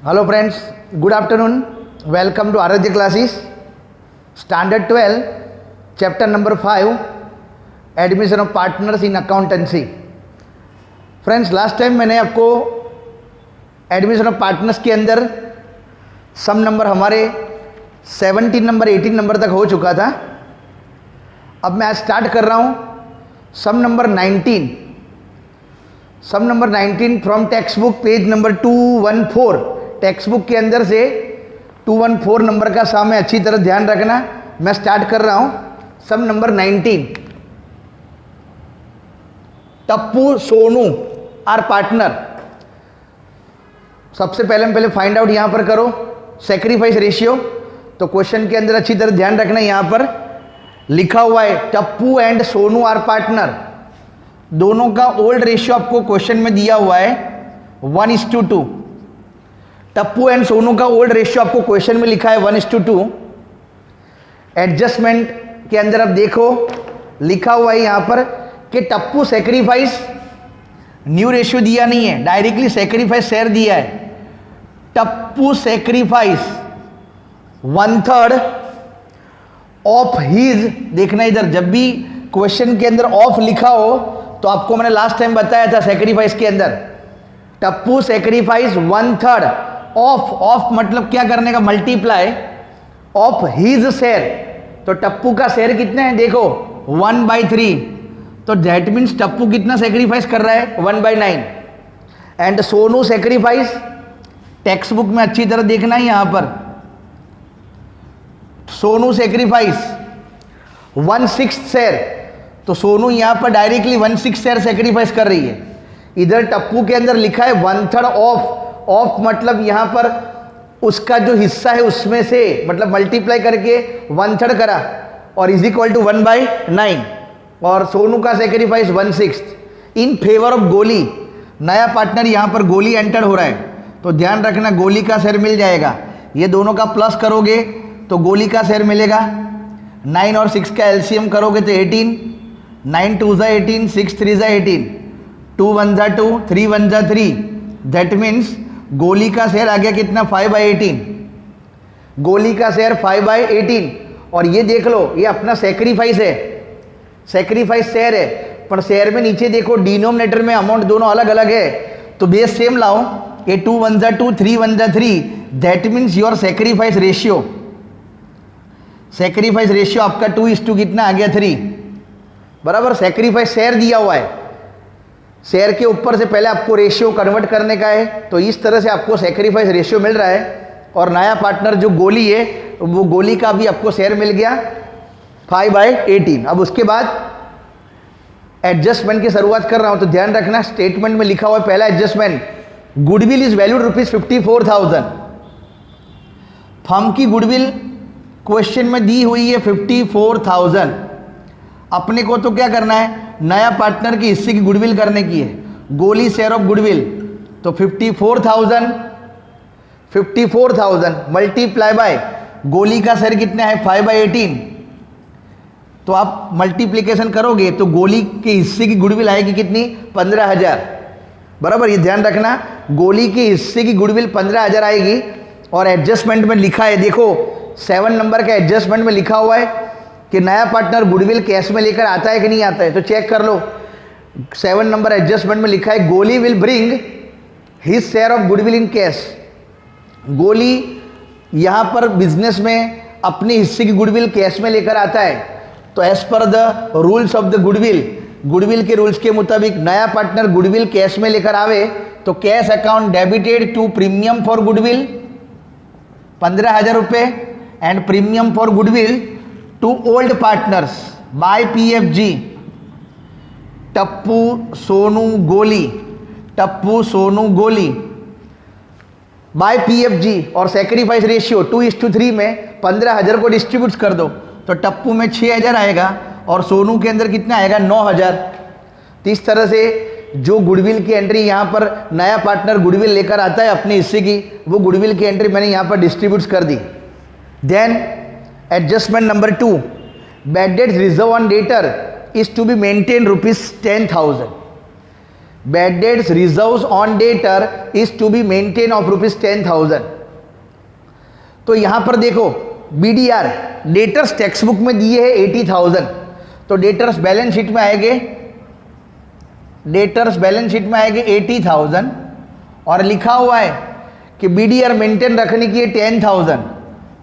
Hello friends, good afternoon. Welcome to Aradhya classes. Standard 12, chapter number 5, admission of partners in accountancy. Friends, last time मैंने आपको admission of partners के अंदर सम number हमारे 17 number 18 number तक हो चुका था. अब मैं आज स्टार्ट कर रहा हूँ sum number 19. Sum number 19 from textbook page number 214. Textbook के अंदर से 214 नंबर का सम है, अच्छी तरह ध्यान रखना. मैं स्टार्ट कर रहा हूँ sum number 19. Tappu Sonu are partner. सबसे पहले फाइंड आउट यहां पर करो सेक्रीफाइस रेशियो. तो क्वेश्चन के अंदर अच्छी तरह ध्यान रखना, यहां पर लिखा हुआ है Tappu and Sonu are partner. दोनों का ओल्ड रेशियो आपको क्वेश्चन में दिया हुआ है 1:2. टप्पू एंड सोनू का ओल्ड रेशियो आपको क्वेश्चन में लिखा है 1:2. एडजस्टमेंट के अंदर अब देखो लिखा हुआ है यहां पर कि टप्पू सेक्रीफाइस न्यू रेशियो दिया नहीं है, डायरेक्टली सेक्रीफाइस शेयर दिया है. Tappu sacrifice 1/3 of his. देखना इधर, जब भी क्वेश्चन के अंदर ऑफ लिखा हो तो आपको मैंने लास्ट टाइम बताया था सेक्रीफाइस के अंदर टप्पू सेक्रीफाइस 1/3 ऑफ मतलब क्या करने का, मल्टीप्लाई ऑफ हिज शेयर. तो टप्पू का शेयर कितना है देखो 1/3. तो दैट मीन्स टप्पू कितना सेक्रीफाइस कर रहा है 1/9. And Sonu sacrifice, text book में अच्छी तरह देखना है यहां पर, सोनू सेक्रीफाइस 1/6 शेयर. तो सोनू यहां पर डायरेक्टली 1/6 शेयर सेक्रीफाइस कर रही है. इधर टप्पू के अंदर लिखा है 1/3 ऑफ मतलब यहां पर उसका जो हिस्सा है उसमें से मतलब मल्टीप्लाई करके 1/3 करा और इज इक्वल टू 1/9. और सोनू का सेक्रीफाइस 1/6 इन फेवर ऑफ गोली. नया पार्टनर यहां पर गोली एंटर हो रहा है, तो ध्यान रखना गोली का शेयर मिल जाएगा. ये दोनों का प्लस करोगे तो गोली का शेयर मिलेगा. 9 और 6 का एलसीएम करोगे तो 18. 9 2 ज़ा 18, 6 3 ज़ा 18, 2 1 ज़ा 2, 3 1 ज़ा 3. दैट मीन्स गोली का शेयर आ गया कितना 5/18. गोली का शेयर 5/18. और ये देख लो ये अपना सेक्रीफाइस है, सेक्रीफाइस शेयर है, पर शेयर में नीचे देखो डिनोमिनेटर में अमाउंट दोनों अलग अलग है. तो बेस सेम लाओ, ये 2 1 ज़ा 2, 3 1 ज़ा 3. That means your sacrifice ratio, sacrifice ratio आपका 2:2 कितना आ गया 3. बराबर. सेक्रीफाइस शेयर दिया हुआ है, शेयर के ऊपर से पहले आपको रेशियो कन्वर्ट करने का है. तो इस तरह से आपको सेक्रीफाइस रेशियो मिल रहा है. और नया पार्टनर जो गोली है वो गोली का भी आपको शेयर मिल गया 5/18. अब उसके बाद एडजस्टमेंट की शुरुआत कर रहा हूं, तो ध्यान रखना स्टेटमेंट में लिखा हुआ है पहला adjustment, goodwill is valued ₹54,000. Firm की गुडविल क्वेश्चन में दी हुई है 54,000. अपने को तो क्या करना है, नया पार्टनर की हिस्से की गुडविल करने की है, गोली शेयर ऑफ गुडविल. तो 54,000 मल्टीप्लाई बाय गोली का शेयर कितना है 5/18. तो आप मल्टीप्लिकेशन करोगे तो गोली के हिस्से की गुडविल आएगी कितनी 15,000. बराबर. ये ध्यान रखना गोली के हिस्से की गुडविल 15,000 आएगी. और एडजस्टमेंट में लिखा है देखो 7 नंबर का एडजस्टमेंट में लिखा हुआ है कि नया पार्टनर गुडविल कैश में लेकर आता है कि नहीं आता है. तो चेक कर लो 7 नंबर एडजस्टमेंट में लिखा है गोली will bring his share of goodwill in cash. गोली यहां पर बिजनेस में अपने हिस्से की गुडविल कैश में लेकर आता है. तो as per the rules of the goodwill, goodwill के रूल्स के मुताबिक नया पार्टनर गुडविल कैश में लेकर आवे तो cash account debited to premium for goodwill 15,000 रुपये and premium for goodwill to old partners by PFG. Tappu Sonu Goli, Tappu Sonu Goli by PFG. और सेक्रीफाइस रेशियो 2:3 में 15,000 को डिस्ट्रीब्यूट कर दो तो टप्पू में 6,000 आएगा और सोनू के अंदर कितना आएगा 9,000. तो इस तरह से जो गुडविल की एंट्री यहाँ पर नया पार्टनर गुडविल लेकर आता है अपने हिस्से की, वो गुडविल की एंट्री मैंने यहाँ पर डिस्ट्रीब्यूट कर दी. Then adjustment number 2, bad debts reserve on debtor is to be maintain ₹10,000. Bad debts reserves on debtor is to be maintain of ₹10,000। तो यहां पर देखो BDR डेटर्स टेक्स्ट बुक में दिए है 80,000, तो डेटर्स बैलेंस शीट में आएंगे, डेटर्स बैलेंस शीट में आएंगे 80,000 और लिखा हुआ है कि BDR मेंटेन रखने की है 10,000,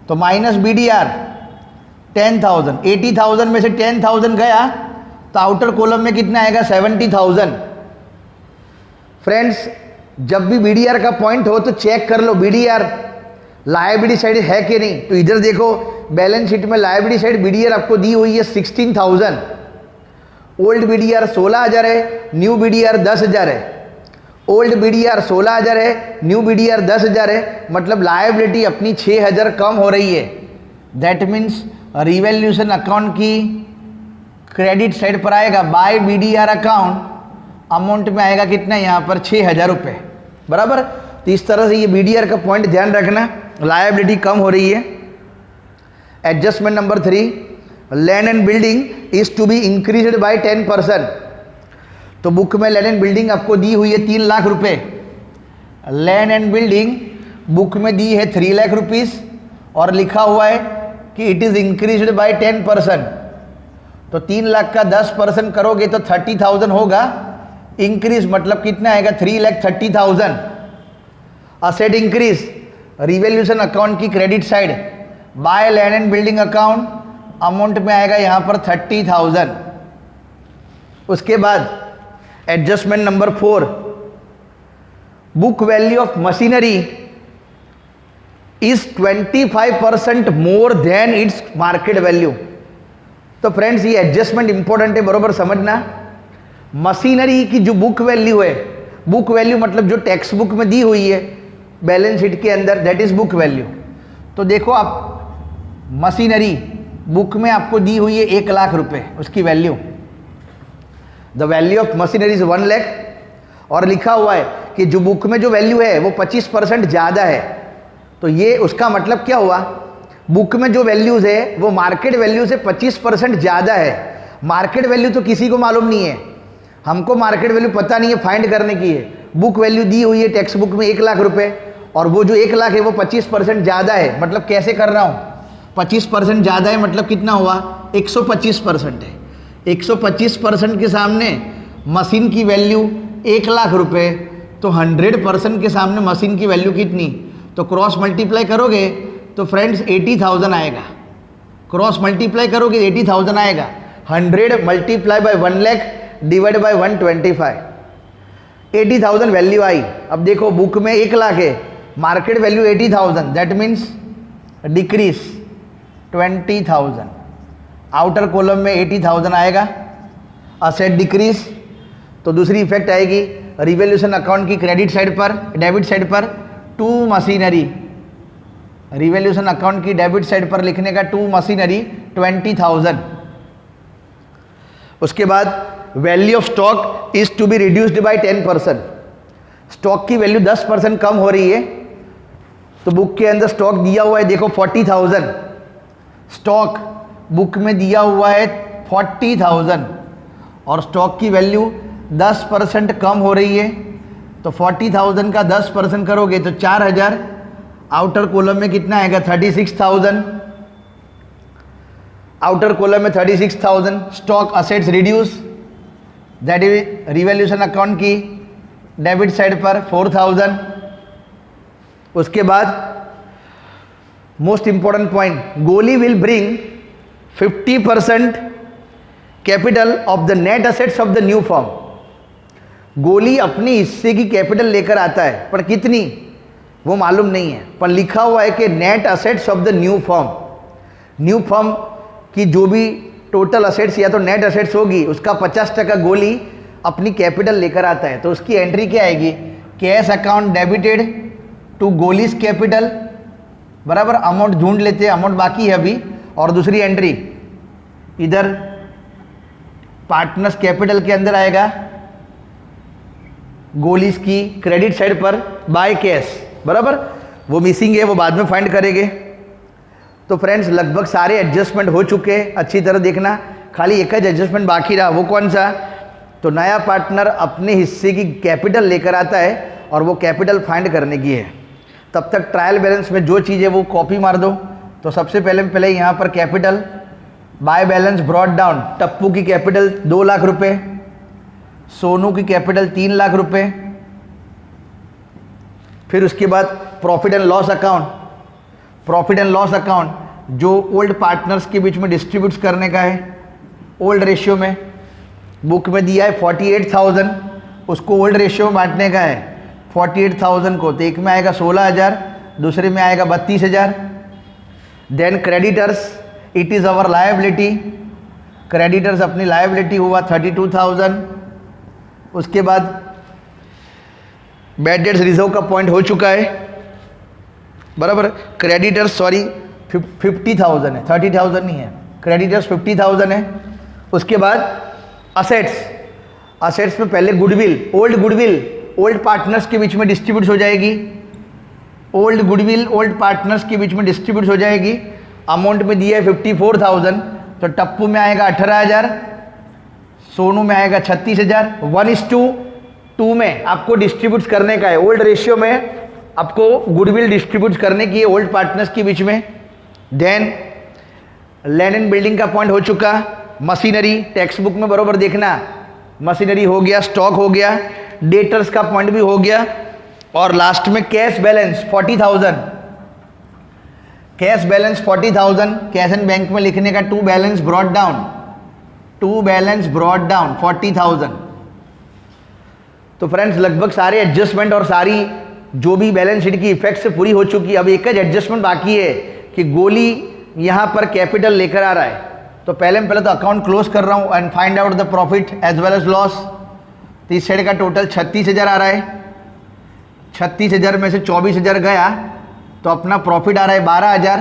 तो माइनस BDR 10,000, 80,000 में से 10,000 गया तो आउटर कॉलम में कितना आएगा 70,000। फ्रेंड्स जब भी BDR का पॉइंट हो तो चेक कर लो BDR लायबिलिटी साइड है कि नहीं। तो इधर देखो बैलेंस शीट में लायबिलिटी साइड BDR आपको दी हुई है 16,000, ओल्ड BDR 16,000 है, न्यू BDR 10,000 है। ओल्ड BDR 16,000 है, न्यू BDR 10,000 है, मतलब लायबिलिटी अपनी 6,000 कम हो रही है। दैट मीन्स रिवैल्यूएशन अकाउंट की क्रेडिट साइड पर आएगा बाय BDR अकाउंट, अमाउंट में आएगा कितना यहाँ पर 6,000 रुपये, बराबर। तो इस तरह से ये BDR का पॉइंट ध्यान रखना, लायबिलिटी कम हो रही है। Adjustment number 3, land and building is to be increased by 10%। तो बुक में लैंड एंड बिल्डिंग आपको दी हुई है 3 लाख रुपए, लैंड एंड बिल्डिंग बुक में दी है 3 लाख रुपीस और लिखा हुआ है कि इट इज इंक्रीज्ड बाय 10%। तो 3 लाख का 10% करोगे तो 30,000 होगा, इंक्रीज मतलब कितना आएगा 3,30,000। असेट इंक्रीज रिवैल्यूएशन अकाउंट की credit side by land and building account, amount में आएगा यहाँ पर 30,000। उसके बाद adjustment number 4, book value of machinery is 25% more than its market value. तो फ्रेंड्स ये एडजस्टमेंट इंपॉर्टेंट है, बरोबर समझना। मशीनरी की जो बुक वैल्यू है, बुक वैल्यू मतलब जो टेक्स्ट बुक में दी हुई है बैलेंस शीट के अंदर, दैट इज बुक वैल्यू। तो देखो आप मशीनरी बुक में आपको दी हुई है 1 लाख रुपए उसकी value, the value of machinery is 1 lakh, और लिखा हुआ है कि जो बुक में जो वैल्यू है वो 25% ज़्यादा है। तो ये उसका मतलब क्या हुआ, बुक में जो वैल्यूज़ है वो मार्केट वैल्यू से 25% ज़्यादा है। मार्केट वैल्यू तो किसी को मालूम नहीं है, हमको मार्केट वैल्यू पता नहीं है, फाइंड करने की है। बुक वैल्यू दी हुई है टेक्स्ट बुक में 1 लाख रुपए और वो जो 1 लाख है वो 25% ज़्यादा है। मतलब कैसे कर रहा हूँ, 25% ज़्यादा है मतलब कितना हुआ 125% है। 125% के सामने मशीन की वैल्यू 1 लाख रुपए, तो 100% के सामने मशीन की वैल्यू कितनी, तो क्रॉस मल्टीप्लाई करोगे तो फ्रेंड्स 80,000 आएगा। क्रॉस मल्टीप्लाई करोगे 80,000 आएगा। 100 multiply by 1 lakh divide by 125, 80,000 value आई। अब देखो बुक में 1 लाख है, market value 80,000, that means decrease 20,000। Outer column में 80,000 आएगा, असेट डिक्रीज। तो दूसरी इफेक्ट आएगी रिवैल्यूएशन अकाउंट की क्रेडिट साइड पर, डेबिट साइड पर, टू मशीनरी, रिवैल्यूएशन अकाउंट की डेबिट साइड पर लिखने का टू मशीनरी 20,000। उसके बाद value of stock is to be reduced by 10%। Stock की वैल्यू 10% कम हो रही है। तो बुक के अंदर स्टॉक दिया हुआ है देखो 40,000, स्टॉक बुक में दिया हुआ है 40,000 और स्टॉक की वैल्यू 10% कम हो रही है। तो 40,000 का 10% करोगे तो 4,000, आउटर कॉलम में कितना आएगा 36,000, आउटर कॉलम में 36,000। Stock assets reduce, that is revaluation account की डेबिट साइड पर 4,000। उसके बाद मोस्ट इंपॉर्टेंट पॉइंट, गोली will bring 50% capital of the net assets of the new firm. गोली अपनी हिस्से की कैपिटल लेकर आता है, पर कितनी वो मालूम नहीं है, पर लिखा हुआ है कि net assets of the new firm. New firm की जो भी टोटल असेट्स या तो नेट असेट्स होगी उसका 50% गोली अपनी कैपिटल लेकर आता है। तो उसकी एंट्री क्या आएगी, कैश अकाउंट डेबिटेड टू गोलीज कैपिटल, बराबर। अमाउंट ढूंढ लेते हैं, अमाउंट बाकी है अभी। और दूसरी एंट्री इधर पार्टनर्स कैपिटल के अंदर आएगा गोलीज की क्रेडिट साइड पर बाय कैश, बराबर। वो मिसिंग है, वो बाद में फाइंड करेंगे। तो फ्रेंड्स लगभग सारे एडजस्टमेंट हो चुके हैं, अच्छी तरह देखना। खाली एक ही एडजस्टमेंट बाकी रहा, वो कौन सा, तो नया पार्टनर अपने हिस्से की कैपिटल लेकर आता है और वो कैपिटल फाइंड करने की है। तब तक ट्रायल बैलेंस में जो चीज़ है वो कॉपी मार दो। तो सबसे पहले यहाँ पर capital by balance brought down, Tappu की कैपिटल 2 लाख रुपए, सोनू की कैपिटल 3 लाख रुपए। फिर उसके बाद profit and loss account, profit and loss account जो ओल्ड पार्टनर्स के बीच में डिस्ट्रीब्यूट करने का है ओल्ड रेशियो में। बुक में दिया है 48,000, उसको ओल्ड रेशियो में बांटने का है 48,000 को। तो एक में आएगा 16,000, दूसरे में आएगा 32,000। Then creditors, it is our liability, creditors अपनी लायबिलिटी हुआ 32,000। उसके बाद बैड डेट्स रिजर्व का पॉइंट हो चुका है, बराबर। क्रेडिटर्स 50,000 है, 30,000 नहीं है, क्रेडिटर्स 50,000 है। उसके बाद असेट्स, असेट्स में पहले गुडविल, ओल्ड पार्टनर्स के बीच में डिस्ट्रीब्यूट हो जाएगी। ओल्ड गुडविल ओल्ड पार्टनर्स के बीच में डिस्ट्रीब्यूट हो जाएगी। अमाउंट में दिया है 54,000, तो टप्पू में आएगा 18,000, सोनू में आएगा 36,000। 1:2 में आपको डिस्ट्रीब्यूट करने का है, ओल्ड रेशियो में आपको गुडविल डिस्ट्रीब्यूट करने की है ओल्ड पार्टनर्स के बीच में। देन लैंड एंड बिल्डिंग का पॉइंट हो चुका। मशीनरी टेक्स्ट बुक में बरोबर देखना, मशीनरी हो गया, स्टॉक हो गया, डेटर्स का पॉइंट भी हो गया। और लास्ट में cash balance 40,000, cash balance 40,000 cash and bank में लिखने का। To balance brought down 40,000। तो फ्रेंड्स लगभग सारे एडजस्टमेंट और सारी जो भी बैलेंस शीट की इफेक्ट से पूरी हो चुकी है। अब एक ही एडजस्टमेंट बाकी है कि गोली यहाँ पर कैपिटल लेकर आ रहा है। तो पहले तो अकाउंट क्लोज कर रहा हूँ and find out the profit as well as loss. तो इस साइड का टोटल 36,000 आ रहा है। 36,000 में से 24,000 गया तो अपना प्रॉफिट आ रहा है 12,000।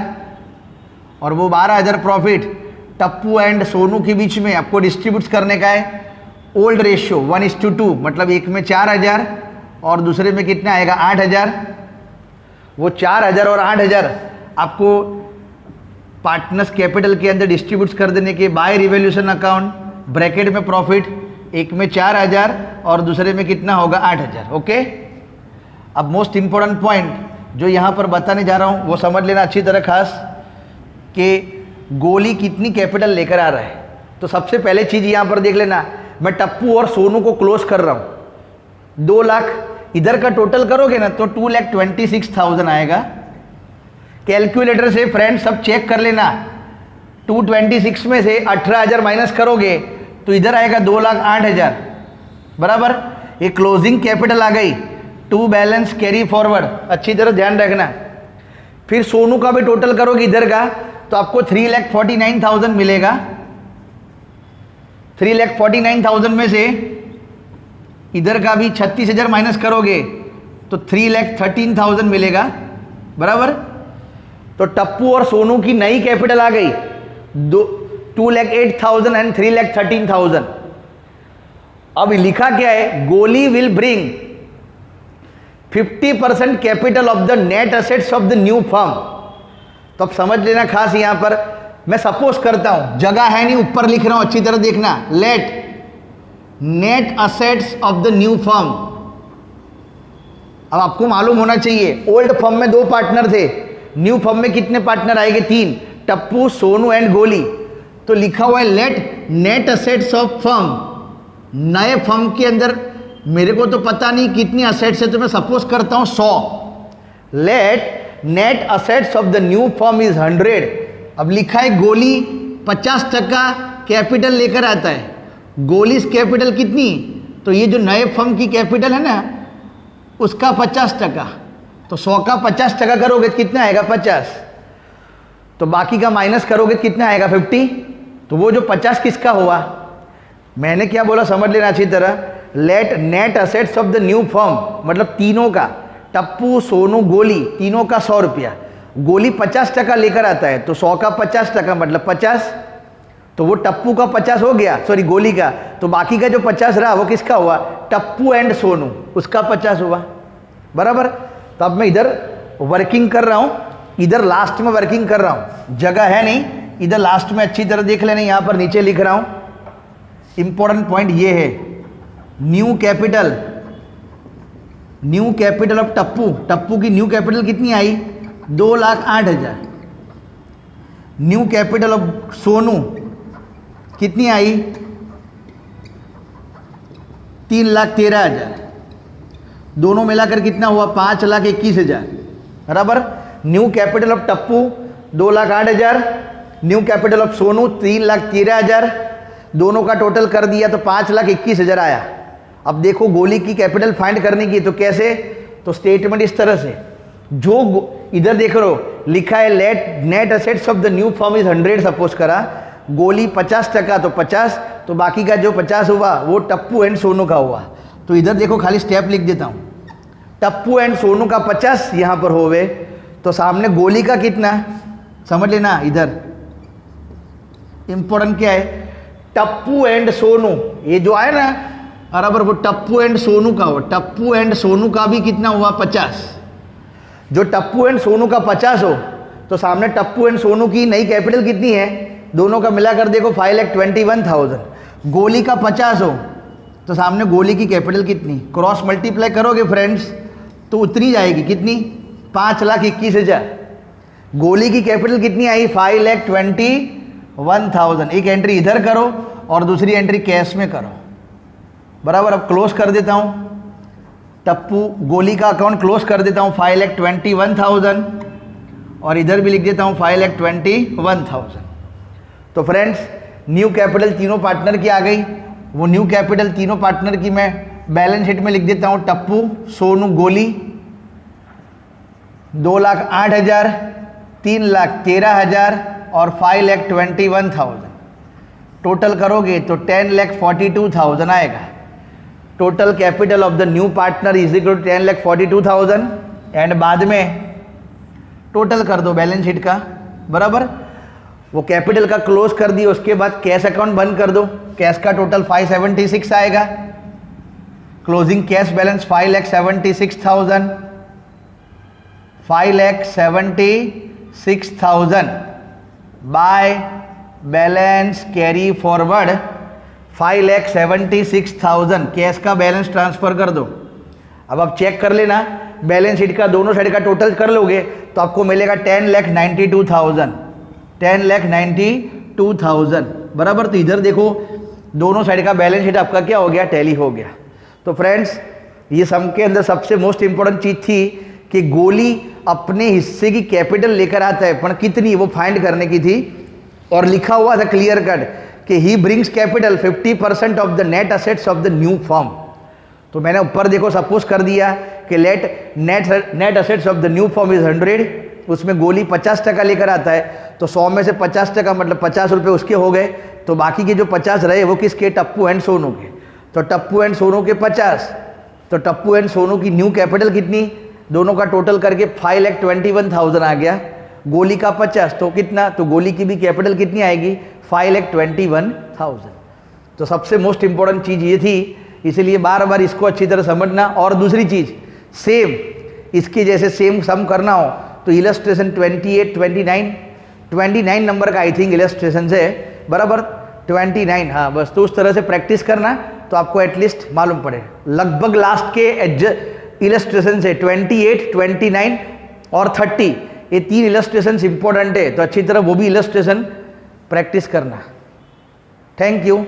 और वो 12,000 प्रॉफिट टप्पू एंड सोनू के बीच में आपको डिस्ट्रीब्यूट करने का है ओल्ड रेशियो 1:2, मतलब एक में 4,000 और दूसरे में कितना आएगा 8,000। वो 4,000 और 8,000 आपको पार्टनर्स कैपिटल के अंदर डिस्ट्रीब्यूट कर देने के बाय रिवोल्यूशन अकाउंट, ब्रैकेट में प्रॉफिट, एक में 4,000 और दूसरे में कितना होगा 8,000। ओके। अब मोस्ट इंपॉर्टेंट पॉइंट जो यहाँ पर बताने जा रहा हूँ वो समझ लेना अच्छी तरह खास कि गोली कितनी कैपिटल लेकर आ रहा है। तो सबसे पहले चीज़ यहाँ पर देख लेना, मैं टप्पू और सोनू को क्लोज कर रहा हूँ 2 लाख। इधर का टोटल करोगे ना तो 2,26,000 आएगा। कैलकुलेटर से फ्रेंड सब चेक कर लेना, 226 में से 18,000 माइनस करोगे तो इधर आएगा 2,08,000, बराबर। ये क्लोजिंग कैपिटल आ गई। टू बैलेंस कैरी फॉरवर्ड, अच्छी तरह ध्यान रखना। फिर सोनू का भी टोटल करोगे इधर का तो आपको 3,49,000 मिलेगा। 3,49,000 में से इधर का भी 36,000 माइनस करोगे तो 3,13,000 मिलेगा, बराबर। तो टप्पू और सोनू की नई कैपिटल आ गई 2,08,000 एंड 3,13,000। अब लिखा क्या है, गोली will bring 50% capital of the net assets of the new firm. तो अब समझ लेना खास, यहां पर मैं सपोज करता हूं, जगह है नहीं, ऊपर लिख रहा हूं, अच्छी तरह देखना। Let net assets of the new firm. अब आपको मालूम होना चाहिए ओल्ड फर्म में 2 पार्टनर थे, न्यू फर्म में कितने पार्टनर आएंगे 3, टप्पू सोनू एंड गोली। तो लिखा हुआ है let net assets of firm. नए फर्म के अंदर मेरे को तो पता नहीं कितनी असेट्स है, तो मैं सपोज करता हूं 100। Let net assets of the new firm is 100। अब लिखा है गोली 50% कैपिटल लेकर आता है। गोली कैपिटल कितनी, तो ये जो नए फर्म की कैपिटल है ना उसका 50%। तो 100 का 50% करोगे तो कितना आएगा 50। तो बाकी का माइनस करोगे तो कितना आएगा 50। तो वो जो 50 किसका हुआ, मैंने क्या बोला समझ लेना अच्छी तरह। Let net assets of the new firm, मतलब तीनों का, टप्पू सोनू गोली, तीनों का 100 रुपया। गोली 50% लेकर आता है तो 100 का 50% मतलब 50। तो वो टप्पू का 50 हो गया, सॉरी गोली का। तो बाकी का जो 50 रहा वो किसका हुआ, टप्पू एंड सोनू, उसका 50 हुआ, बराबर। तो अब मैं इधर वर्किंग कर रहा हूं, इधर लास्ट में वर्किंग कर रहा हूं, जगह है नहीं, इधर लास्ट में अच्छी तरह देख लेना। यहां पर नीचे लिख रहा हूं, इंपॉर्टेंट पॉइंट ये है, new capital of Tappu, Tappu की न्यू कैपिटल कितनी आई? 2,08,000। न्यू कैपिटल ऑफ सोनू कितनी आई? 3,13,000। दोनों मिलाकर कितना हुआ? 5,21,000 बराबर। New capital of Tappu 2,08,000, new capital of Sonu 3,13,000, दोनों का टोटल कर दिया तो 5,21,000 आया। अब देखो गोली की कैपिटल फाइंड करने की, तो कैसे? तो स्टेटमेंट इस तरह से, जो इधर देख रहे हो लिखा है let net assets of the new firm is 100, suppose करा गोली 50% तो 50, तो बाकी का जो 50 हुआ वो टप्पू एंड सोनू का हुआ। तो इधर देखो खाली स्टेप लिख देता हूँ, टप्पू एंड सोनू का 50 यहाँ पर होवे, तो सामने गोली का कितना समझ लेना। इधर इंपॉर्टेंट क्या है? टप्पू एंड सोनू, ये जो आया ना बराबर, वो टप्पू एंड सोनू का हो। टप्पू एंड सोनू का भी कितना हुआ? 50। जो टप्पू एंड सोनू का 50 हो तो सामने टप्पू एंड सोनू की नई कैपिटल कितनी है? दोनों का मिलाकर देखो 5,21,000। गोली का 50 हो तो सामने गोली की कैपिटल कितनी? क्रॉस मल्टीप्लाई करोगे फ्रेंड्स तो उतनी जाएगी, कितनी? 5,21,000। गोली की कैपिटल कितनी आई? 5,21,000। एक एंट्री इधर करो और दूसरी एंट्री कैश में करो बराबर। अब क्लोज कर देता हूँ, टप्पू गोली का अकाउंट क्लोज कर देता हूँ 5,21,000 और इधर भी लिख देता हूँ 5,21,000। तो फ्रेंड्स न्यू कैपिटल तीनों पार्टनर की आ गई। वो न्यू कैपिटल तीनों पार्टनर की मैं बैलेंस शीट में लिख देता हूँ, टप्पू सोनू गोली 2,08,000, 3,13,000 और 5,21,000। टोटल करोगे तो 10,42,000 आएगा। Total capital of the new partner is equal to 10,42,000 and बाद में टोटल कर दो बैलेंस शीट का बराबर। वो कैपिटल का क्लोज कर दिया, उसके बाद कैश अकाउंट बंद कर दो। कैश का टोटल 576 आएगा। Closing cash balance 5,76,000, 5,76,000 by balance carry forward 5,76,000 cash का बैलेंस ट्रांसफर कर दो। अब आप चेक कर लेना बैलेंस शीट का दोनों साइड का टोटल कर लोगे तो आपको मिलेगा 10,92,000, 10,92,000 बराबर। तो इधर देखो दोनों साइड का बैलेंस शीट आपका क्या हो गया? टैली हो गया। तो फ्रेंड्स ये सम के अंदर सबसे मोस्ट इंपॉर्टेंट चीज थी कि गोली अपने हिस्से की कैपिटल लेकर आता है, पर कितनी वो फाइंड करने की थी। और लिखा हुआ था क्लियर कट कि he brings capital 50% of the net assets of the new firm. तो मैंने ऊपर देखो सपोज कर दिया कि net assets of the new firm is 100, उसमें गोली 50% लेकर आता है, तो 100 में से 50% मतलब 50 रुपये उसके हो गए। तो बाकी के जो 50 रहे वो किसके? टप्पू एंड सोनू के। तो टप्पू एंड सोनू के 50, तो टप्पू एंड सोनू की न्यू कैपिटल कितनी? दोनों का टोटल करके 5,21,000 आ गया। गोली का 50 तो कितना? तो गोली की भी कैपिटल कितनी आएगी? 5,21,000। तो सबसे मोस्ट इंपॉर्टेंट चीज़ ये थी, इसलिए बार बार इसको अच्छी तरह समझना। और दूसरी चीज़ सेम इसके जैसे सेम सम करना हो तो इलस्ट्रेशन 28, 29 नंबर का आई थिंक इलस्ट्रेशन से बराबर 29, हाँ बस। तो उस तरह से प्रैक्टिस करना तो आपको एटलीस्ट मालूम पड़े। लगभग लास्ट के इलस्ट्रेशन से 28, 29 और 30 ये 3 इलस्ट्रेशन इंपॉर्टेंट है, तो अच्छी तरह वो भी इलस्ट्रेशन प्रैक्टिस करना। Thank you.